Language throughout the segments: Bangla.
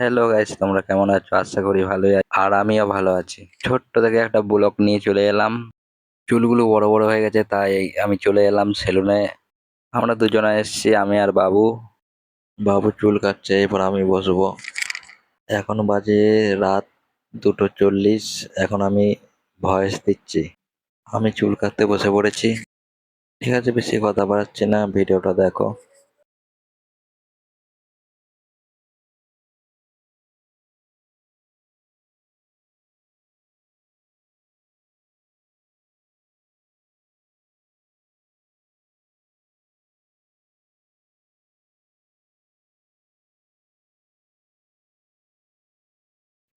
হ্যালো গাইস, তোমরা কেমন আছো? আশা করি ভালোই আছো। আর আমিও ভালো আছি। ছোট্ট থেকে একটা ব্লগ নিয়ে চলে এলাম। চুলগুলো বড় বড় হয়ে গেছে, তাই আমি চলে এলাম সেলুনে। আমরা দুজনে এসেছি, আমি আর বাবু। বাবু চুল কাটছে, এরপর আমি বসবো। এখন বাজে রাত 2:40। এখন আমি ভয়েস দিচ্ছি। আমি চুল কাটতে বসে পড়েছি। ঠিক আছে, বেশি কথা বাড়াচ্ছি না, ভিডিওটা দেখো।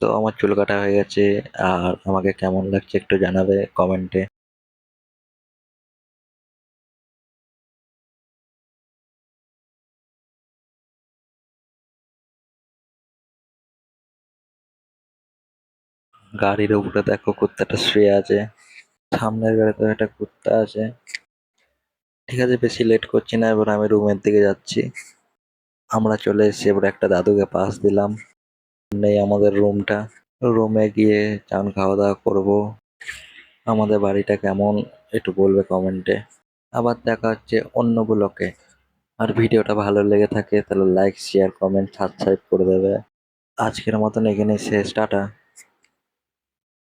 তো আমার চুল কাটা হয়ে গেছে। আর আমাকে কেমন লাগছে একটু জানাবে কমেন্টে। গাড়ির উপরে দেখো কুত্তাটা শুয়ে আছে। সামনের গাড়িতে একটা কুত্তা আছে। ঠিক আছে, বেশি লেট করছি না, এবার আমি রুমের দিকে যাচ্ছি। আমরা চলে এসেছি, এবার একটা দাদুকে পাস দিলাম। নেই আমাদের রুমটা। রুমে গিয়ে চান খাওয়া দাওয়া করবো। আমাদের বাড়িটা কেমন একটু বলবে কমেন্টে। আবার দেখা হচ্ছে অন্য ব্লকে। আর ভিডিওটা ভালো লেগে থাকে তাহলে লাইক শেয়ার কমেন্ট সাবস্ক্রাইব করে দেবে। আজকের মতন এখানে শেষ, টাটা।